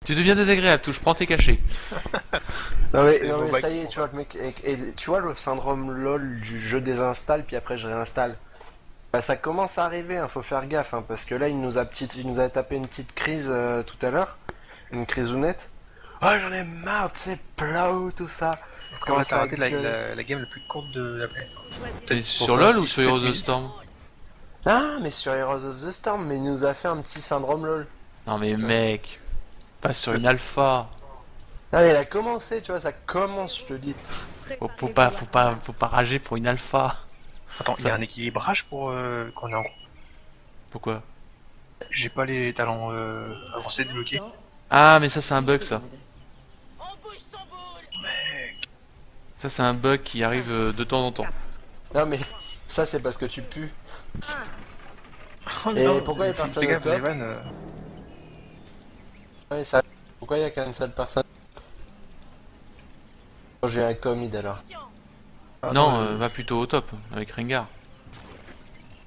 Tu deviens désagréable, touche, prends tes cachets. Non mais ça y est, tu vois le mec, et tu vois le syndrome LOL du jeu désinstalle puis après je réinstalle. Bah ça commence à arriver, hein, faut faire gaffe, hein, parce que là il nous a tapé une petite crise tout à l'heure, une crise honnête. Oh j'en ai marre, c'est plow tout ça. Encore là, Commence t'as à raté gueuler. la game la plus courte de la planète. Mais Peut-être sur pour LoL ou 6, sur 7 Heroes of the minutes. Storm? Ah mais sur Heroes of the Storm, mais il nous a fait un petit syndrome LOL. Non mais mec, pas sur une alpha. Ah mais il a commencé, tu vois, ça commence, je te dis. Faut pas rager pour une alpha. Attends, il y Ça- a un équilibrage pour quand on est en groupe. Pourquoi? J'ai pas les talents avancés débloqués. Ah mais ça c'est un bug ça. On bouge son boule. Mec. Ça c'est un bug qui arrive de temps en temps. Non mais ça c'est parce que tu pues. Oh, Et non, pourquoi il y a fais personne gaffe, au top Evan, Ouais, ça... Pourquoi il y a qu'une seule personne? Je viens avec toi au mid alors. ah, Non, je- va plutôt au top avec Rengar.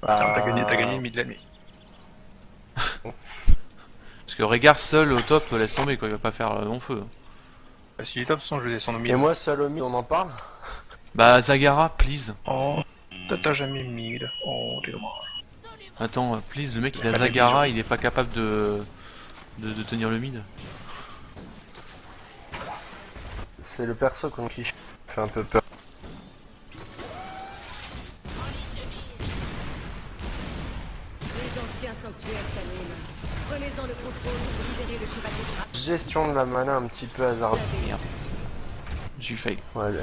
Tiens, t'as gagné le mid de la nuit. Parce que Rengar seul au top laisse tomber quoi, il va pas faire long feu. Bah, s'il est top, de toute façon, je vais descendre au mid. Et moi seul au mid, on en parle? Bah Zagara, please. Oh, t'as jamais mid. Oh, t'es dommage. Attends, please, le mec il a Pas de Zagara, mid, il est pas capable de tenir le mid. C'est le perso contre qui je fais un peu peur. Les anciens sanctuaires s'allument. Prenez-en le contrôle pour libérer le chevalier de Grace. Gestion de la mana un petit peu hasardeuse. Merde. J'ai fail. Ouais, là.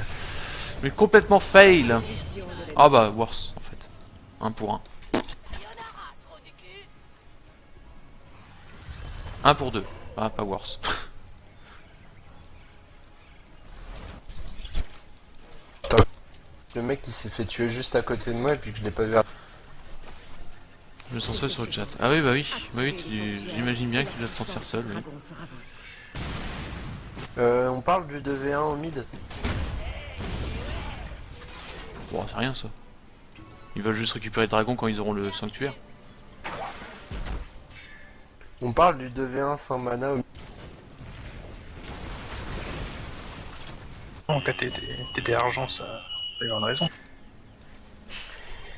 Mais complètement fail. Mission de la- Ah bah worse en fait. Un pour un. Il y en aura trop du cul. Un pour deux. Ah pas worse. Le mec il s'est fait tuer juste à côté de moi et puis que je l'ai pas vu. Je me sens seul sur le chat. Ah oui bah oui. Bah oui, j'imagine bien que tu dois te sentir seul. Oui. Dragon sera vôtre. On parle du 2v1 au mid. Bon c'est rien ça. Ils veulent juste récupérer le dragon quand ils auront le sanctuaire. On parle du 2v1 sans mana au mid. En cas, t'étais argent, ça. Il y avoir une raison.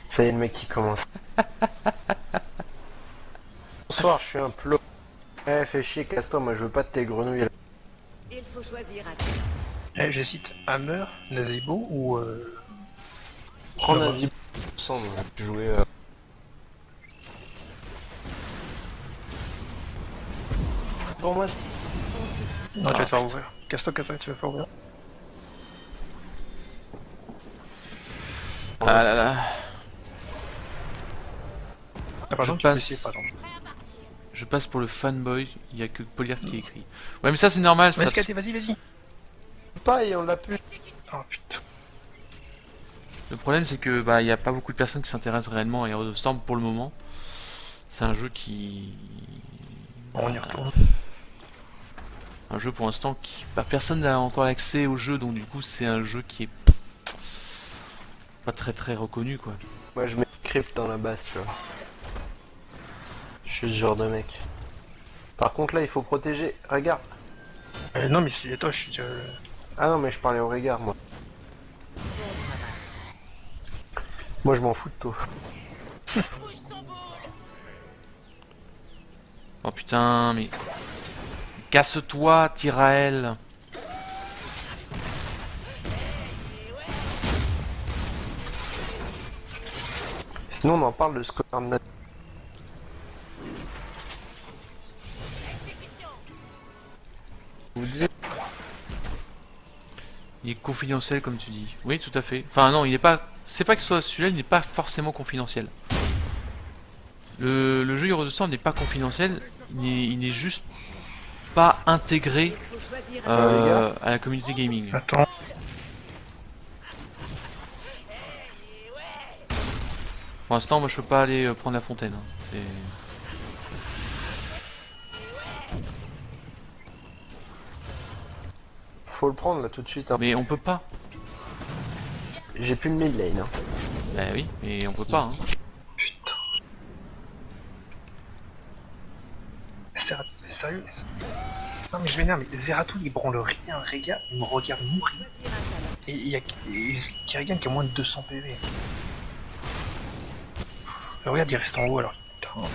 Ça y est le mec qui commence. Bonsoir, je suis un plot. Eh fais chier, casse-toi, moi je veux pas de tes grenouilles là. Il faut choisir un Eh, j'hésite. Hammer, Nazibo ou. Prends Non, Nazi ensemble, on a jouer. Pour moi, Non, tu vas te faire ouvrir. Casse-toi, tu vas te faire ouvrir. Ah là là. Ah, par Je exemple, tu peux passe. essayer, par exemple. Prêt à partir. Je passe pour le fanboy, il y a que Poliart qui écrit. Ouais mais ça c'est normal, ça. Vas-y, Katy, vas-y. pas et on l'a pu. Oh putain. Le problème c'est que bah il y a pas beaucoup de personnes qui s'intéressent réellement à Heroes of Storm pour le moment. C'est un jeu qui Bon, on y retourne. un jeu pour l'instant qui bah, personne n'a encore accès au jeu donc du coup c'est un jeu qui est pas très reconnu quoi. Moi je mets crypt dans la base, tu vois. Je suis ce genre de mec. Par contre là il faut protéger. Regarde. Non, mais c'est toi, je suis. Ah non mais je parlais au regard moi. Moi je m'en fous de toi. Bouge son boule. Oh putain mais casse-toi Tyrael. Sinon on en parle de score de Nat- Exécution. vous dites. Il est confidentiel comme tu dis. Oui tout à fait. Enfin non il est pas. C'est pas que ce soit celui-là il n'est pas forcément confidentiel. Le jeu Heroes of Storm n'est pas confidentiel, il n'est juste pas intégré Il faut choisir les gars. à la communauté gaming. Attends. Pour l'instant, moi je peux pas aller prendre la fontaine. Hein. C'est- Faut le prendre là tout de suite. Hein. Mais on peut pas. J'ai plus de mid lane. Hein. Bah oui, mais on peut pas. Hein. Putain. Sérieux. Non mais je m'énerve, mais Zeratul il branle rien, Rega il me regarde mourir. Choisir un talent. Et il y a Kerrigan qui a moins de 200 PV. Mais regarde, il reste en haut alors. Putain.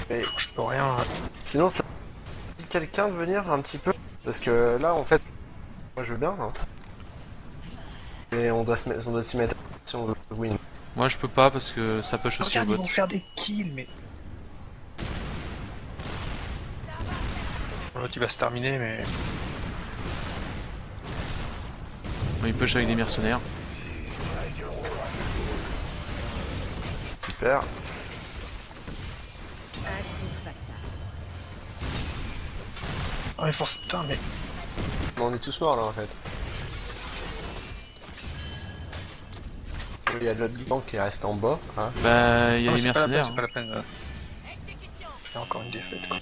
Mais Je peux rien. sinon, ça dit quelqu'un de venir un petit peu. Parce que là, en fait, moi je veux bien. Hein. Et on doit s'y mettre si on veut win. Moi je peux pas parce que ça push aussi au Regarde, ils bot. vont faire des kills, mais. L'autre il va se terminer, mais. Il push avec des mercenaires. Super. Un coup fatal. Oh, mais force. Putain, mais. Mais on est tous morts là en fait. Il y a de l'autre gang qui reste en bas. Hein. Bah il y a Non, les mais c'est pas la peine, mercenaires. c'est pas la peine. Exécution. Faire encore une défaite, quoi.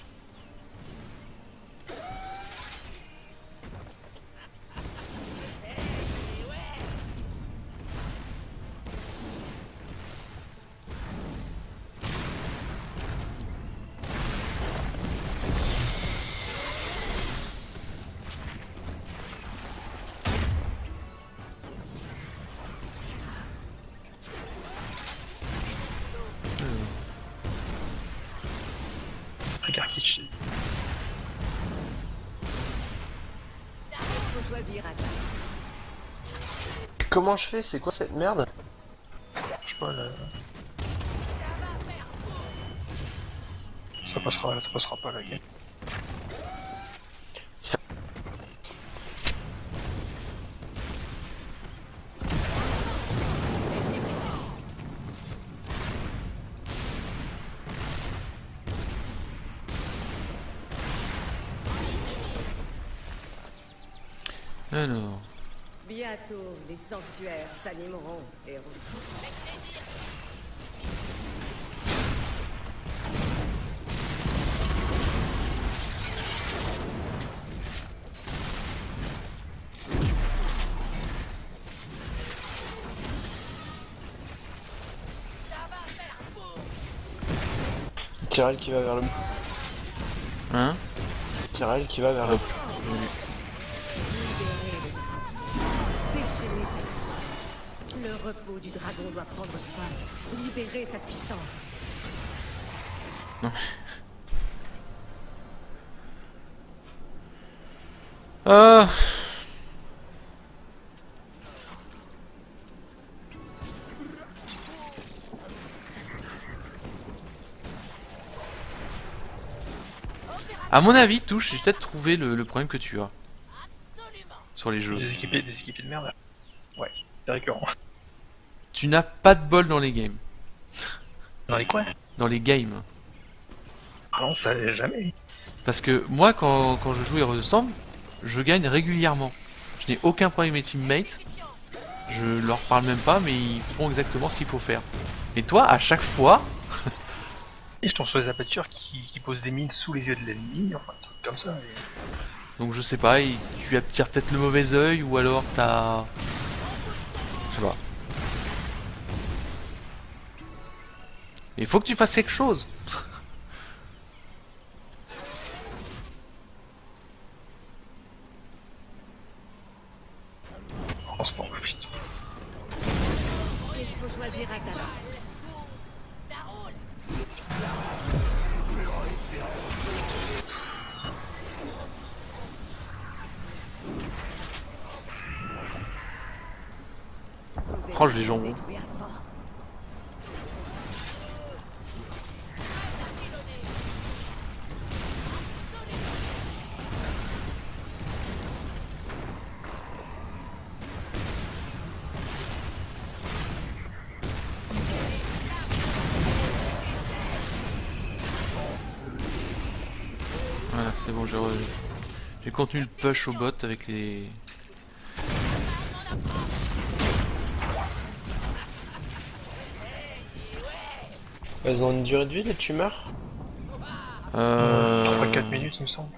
Regarde qui chie. Faut choisir un talent. Comment je fais? C'est quoi cette merde? Je sais pas, là. Ça passera pas la game. Alors. Bientôt, les sanctuaires s'animeront, héros. Tyrell qui va vers le. Hein? Tyrell qui va vers le. Déchaîner sa puissance. Le repos du dragon doit prendre fin. Libérer sa puissance. Ah. À mon avis, Touche, j'ai peut-être trouvé le problème que tu as Absolument. sur les jeux. Des équipiers de merde. Là. Ouais, c'est récurrent. Tu n'as pas de bol dans les games. Dans les quoi? Dans les games. Ah non, ça allait jamais. Parce que moi, quand je joue Heroes of Storm, je gagne régulièrement. Je n'ai aucun problème avec mes teammates. Je leur parle même pas, mais ils font exactement ce qu'il faut faire. Et toi, à chaque fois, Et je tombe sur les apertures qui posent des mines sous les yeux de l'ennemi, enfin un truc comme ça. Et... donc je sais pas, tu attires peut-être le mauvais œil, ou alors t'as... Je sais pas. Il faut que tu fasses quelque chose. En ce temps, putain. Il faut choisir un talent. Ça roule. Vous Oh, je les jambes. détruire fort. Voilà, c'est bon, j'ai contenu le push au bot avec les... Elles ont une durée de vie les tumeurs? 3-4 minutes, il me semble.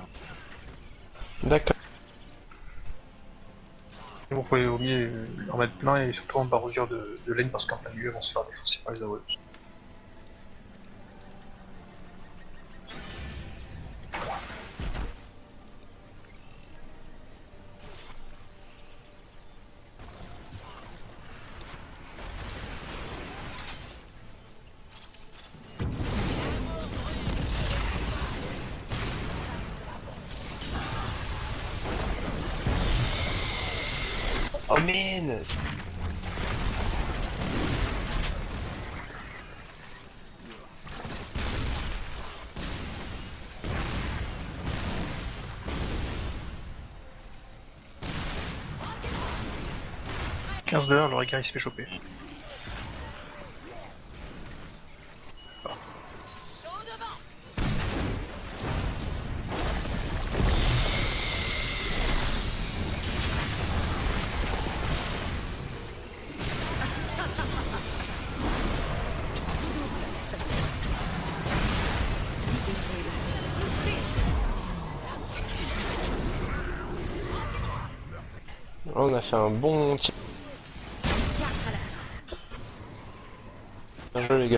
D'accord. Bon, faut au mieux en mettre plein et surtout en bordure de laine parce qu'en plein milieu, ils vont se faire défoncer par les AOE. Oh man! 15 d'heure, le regard il se fait choper. Chaud devant. Là, on a fait un bon tir. Bien joué les gars.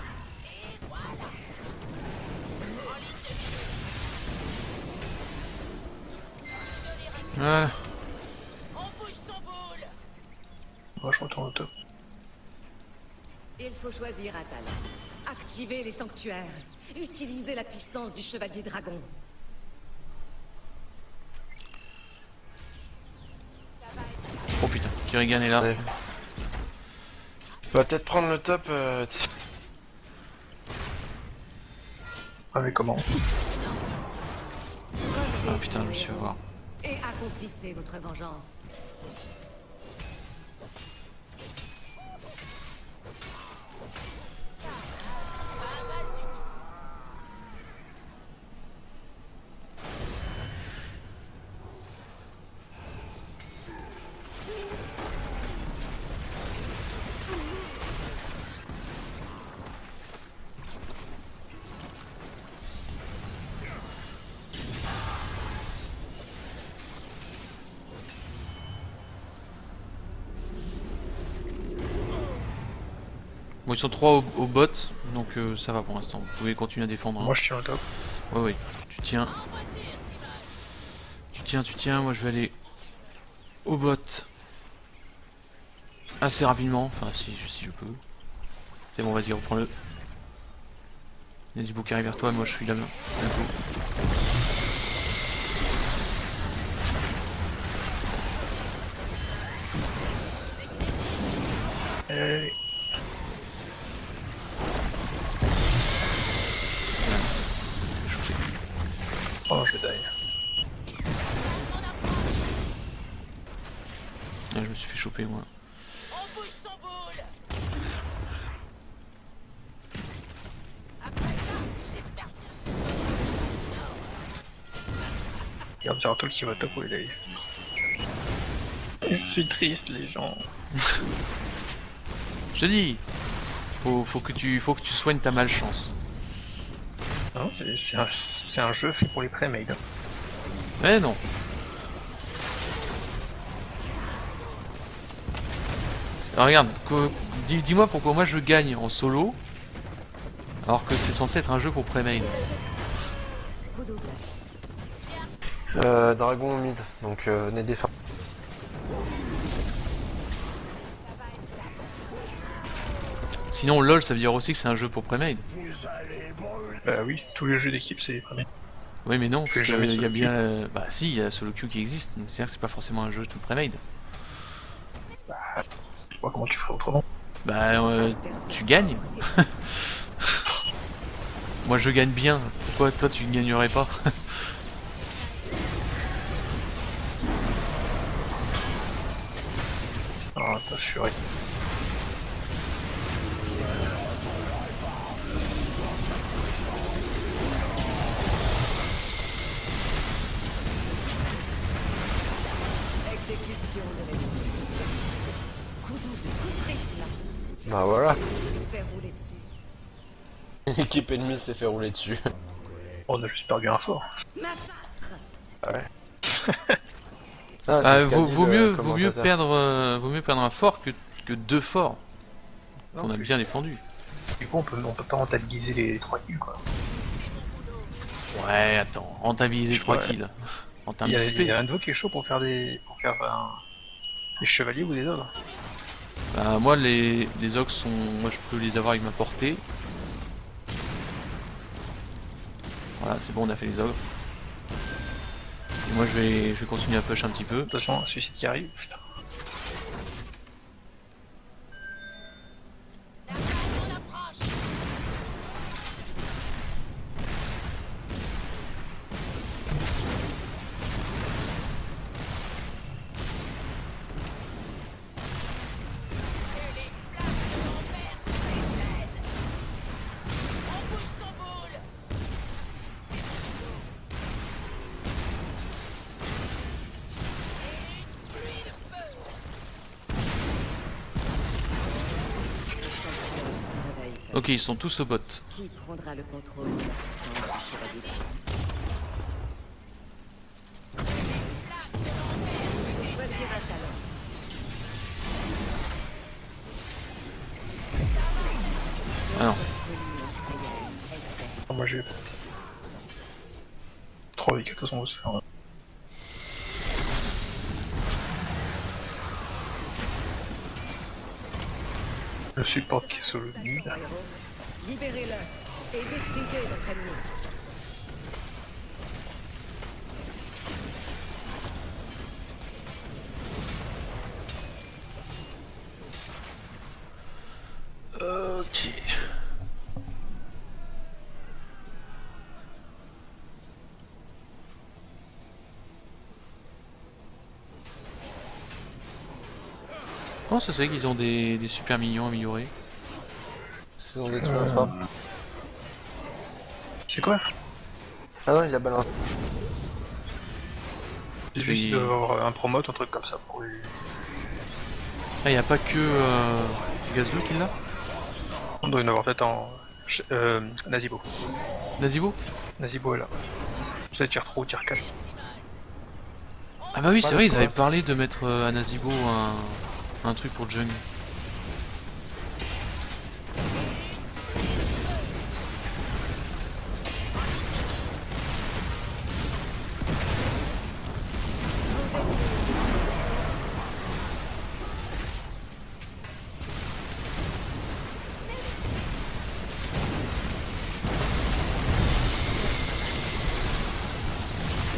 Ouais. On bouge son boule. Moi je retourne au top. Il faut choisir un talent. Activer les sanctuaires. Utiliser la puissance du chevalier dragon. Oh putain, Kerrigan est là. Ouais. On va peut-être prendre le top. Ah mais comment? Ah putain, je me suis fait voir. Et accomplissez votre vengeance. Bon, ils sont 3 au bot, donc ça va pour l'instant. Vous pouvez continuer à défendre. Hein. Moi je tiens au top. Ouais, ouais, tu tiens. Tu tiens, moi je vais aller au bot assez rapidement. Enfin, si je peux. C'est bon, vas-y, reprends-le. Nezibo qui arrive vers toi, moi je suis là bientôt. Hey. Chopé. Oh non, je vais die. Ah, je me suis fait choper moi. On bouge son boule. Après ça, j'ai perdu. Il y a un Zeratul qui va top où il est. Je suis triste les gens. Je te dis, faut que tu soignes ta malchance. Non, c'est un jeu fait pour les pré-made. Mais non. Alors, regarde, dis-moi pourquoi moi je gagne en solo, alors que c'est censé être un jeu pour pré-made. Dragon mid, donc n'est défense. Sinon LOL ça veut dire aussi que c'est un jeu pour pré-made. Bah oui, tous les jeux d'équipe c'est les pré-made. Oui mais non, Fais parce jamais qu'il y a solo bien... bah si, il y a solo queue qui existe, donc c'est-à-dire que c'est pas forcément un jeu tout pré-made. Je sais pas comment tu ferais autrement. Bah tu gagnes. Moi je gagne bien, pourquoi toi tu ne gagnerais pas? Ah, ta furie. Exécution de l'ennemi. Coup double, coup triple. Bah voilà. Se fait rouler dessus. L'équipe ennemie s'est fait rouler dessus. On a juste perdu un fort. Massacre. Ah ouais. Ah, Bah, c'est ce qu'a dit vaut le mieux commentateur. vaut mieux perdre un fort que deux forts Non, qu'on a c'est- bien défendu. Du coup, on peut pas rentabiliser les 3 kills, quoi. Ouais, attends, rentabiliser Je 3 crois, kills. En termes Il d'XP. y a un de vous qui est chaud pour faire des chevaliers ou des ogres. Bah, moi, les ogres sont. Moi, je peux les avoir avec ma portée. Voilà, c'est bon, on a fait les ogres. Et moi, je vais continuer à push un petit peu. Attention, un suicide qui arrive. Putain. La base en approche. Et les flammes de l'enfer se déchaînent. On bouge son boule. Et une pluie de feu. Se réveille. Ok, ils sont tous au bot. Qui prendra le contrôle de la puissance du chevalier de Dieu? Choisir un talent. Ah non. Ah, moi, j'ai 3 avec de toute façon, on va se faire. Le support qui est sur le mid. Libérez-le et détruisez votre ennemi. Ok. Comment ça se fait qu'ils ont des super mignons améliorés? Ils ont détruit un fort. C'est quoi? Ah non, il a balancé. J'ai vu qu'il doit avoir un promote, un truc comme ça pour lui. Ah, y a pas que Gazlou qui l'a? On doit y en avoir peut-être en. Nazibo. Nazibo? Nazibo est là. C'est tier 3 ou tier 4. Ah bah oui, Pas c'est vrai, ils d'accord. avaient parlé de mettre à Nazibo un truc pour Jung.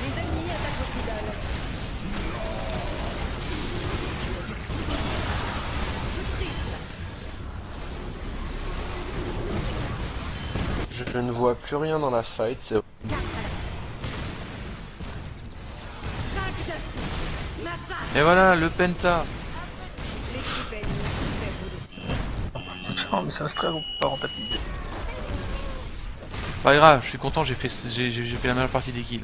Les ennemis attaquent votre idole. Je ne vois plus rien dans la fight, c'est... 4 à la suite. 5 de massacre. Et voilà, le Penta. L'équipe ennemie se fait rouler. Non, mais c'est un stress, on peut pas rentabiliser. Pas grave, je suis content, j'ai fait la meilleure partie des kills.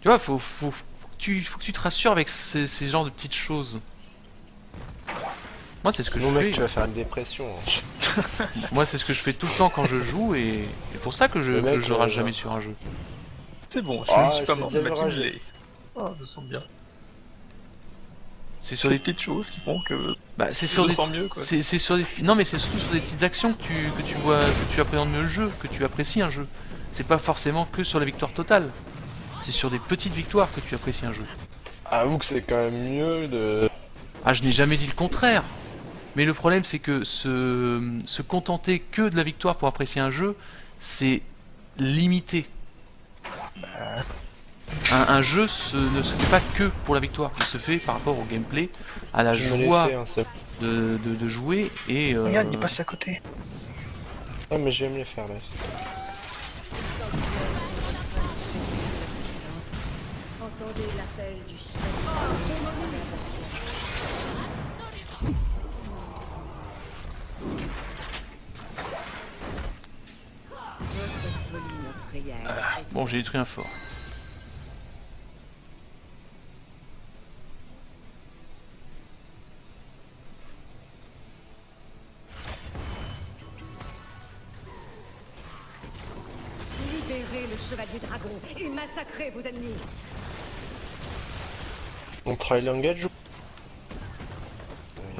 Tu vois, faut que tu te rassures avec ces genres de petites choses. Moi, c'est ce que Sinon, je mec, fais. tu vas faire une dépression. Hein. Moi, c'est ce que je fais tout le temps quand je joue et c'est pour ça que Le mec, je rage jamais sur un jeu. C'est bon, Ah, je suis pas je mort t'ai de ma déjà team, ragé. je l'ai. Oh, je sens bien. C'est Sur sur des des petites choses qui font que bah, c'est je sur me des sens mieux, quoi. c'est sur des non mais c'est surtout sur des petites actions que tu vois que tu appréhendes mieux le jeu, que tu apprécies un jeu. C'est pas forcément que sur la victoire totale. C'est sur des petites victoires que tu apprécies un jeu. Avoue que c'est quand même mieux de... Ah, je n'ai jamais dit le contraire. Mais le problème, c'est que se contenter que de la victoire pour apprécier un jeu, c'est limité. Un jeu ne se fait pas que pour la victoire. Il se fait par rapport au gameplay, à la Je me l'ai joie fait, hein, c'est... de jouer et... Regarde, il passe à côté. Ah, mais je vais me les faire, là. Entendez l'appel du chevalier. Votre folie meurtrière. Bon, j'ai détruit un fort. Libérez le le chevalier dragon et massacrez vos ennemis. On travaille l'engage.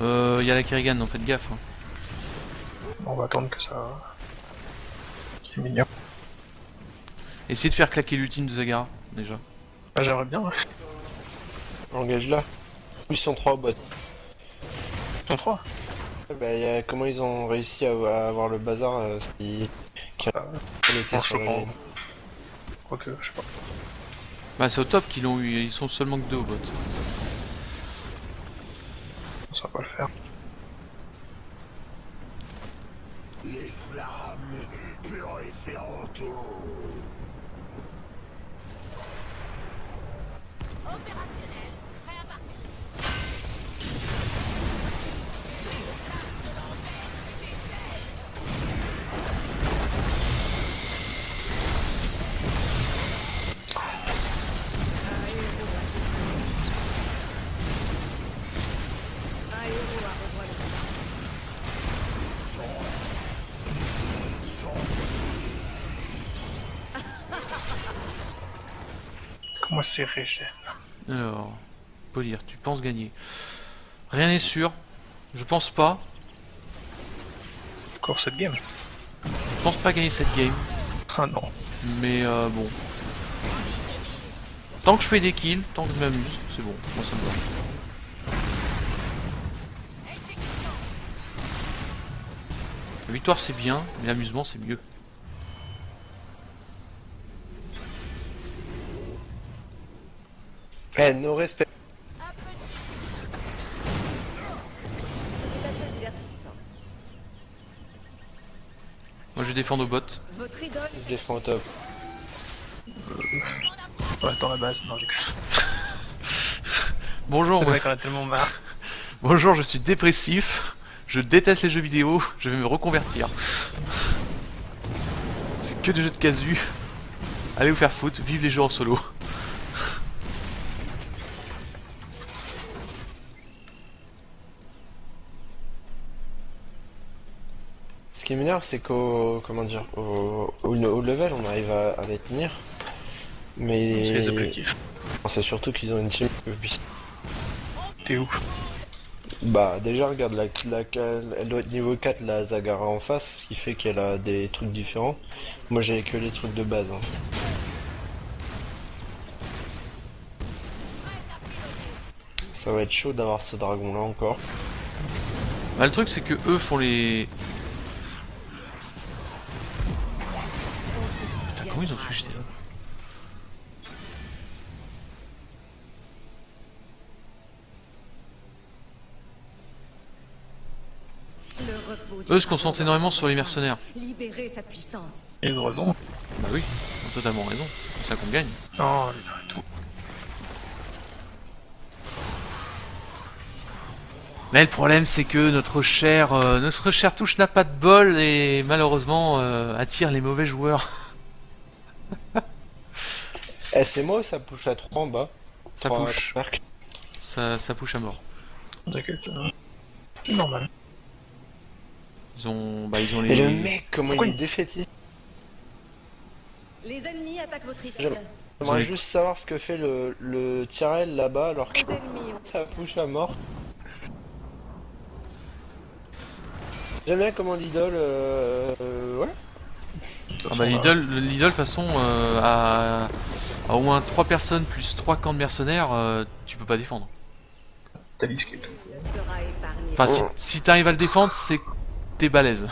Y a la Kerrigan, donc faites gaffe. Hein. On va attendre que ça... C'est mignon. Essayez de faire claquer l'ultime de Zagara, déjà. Ah, j'aimerais bien, ouais. Engage là. Ils sont 3 au bot. Ils sont 3. Bah, comment ils ont réussi à avoir le bazar qui Ah, était sur je le... comprends. Quoique, je sais pas. Bah c'est au top qu'ils l'ont eu, ils sont seulement que 2 au bot. Ça va pas le faire. Les flammes purifieront tout. Opérationnel. Prêt à partir. Un héros a rejoint le combat. Comment c'est régène? Alors, Polir, tu penses gagner? Rien n'est sûr, je pense pas. Encore cette game? Je pense pas gagner cette game, Ah non. mais bon. Tant que je fais des kills, tant que je m'amuse, c'est bon, moi ça me va. La victoire c'est bien, mais l'amusement c'est mieux. Eh, nos respects. C'est assez divertissant. Moi je défends nos bots. Votre idole Je défends au top. On reste dans la base. Non, j'ai que... Bonjour, Le moi. mec en a tellement marre. Bonjour, je suis dépressif, je déteste les jeux vidéo, je vais me reconvertir. C'est que des jeux de casu. Allez vous faire foutre, vive les jeux en solo. Ce qui m'énerve, c'est qu'au comment dire, au level, on arrive à les tenir. Mais C'est les objectifs. c'est surtout qu'ils ont une team. T'es où? Bah déjà regarde elle doit être niveau 4 la Zagara en face, ce qui fait qu'elle a des trucs différents. Moi j'ai que les trucs de base. Hein. Ça va être chaud d'avoir ce dragon là encore. Bah, le truc c'est que eux font les... Putain, comment ils ont switché là? le repos du Eux se concentrent énormément sur les mercenaires. libérer sa puissance. Ils ont raison. Bah oui, ils ont totalement raison, c'est pour ça qu'on gagne. Non, putain, tout. Mais le problème c'est que notre chère touche n'a pas de bol et malheureusement attire les mauvais joueurs. Eh c'est moi ou ça push à 3 en bas? Ça 3 push, arcs. ça push à mort. T'inquiète. C'est normal. Ils ont les... Et le mec comment Pourquoi il est défaitiste. Les ennemis attaquent votre idole. J'aimerais Ils ont les- juste savoir ce que fait le Tyrell là-bas alors que Vos ennemis ont... ça push à mort. J'aime bien comment l'idole ouais. Ah bah l'idole de toute façon à au moins 3 personnes plus 3 camps de mercenaires, tu peux pas défendre. T'as disqué tout. sera épargné. Enfin si t'arrives à le défendre c'est que t'es balèze.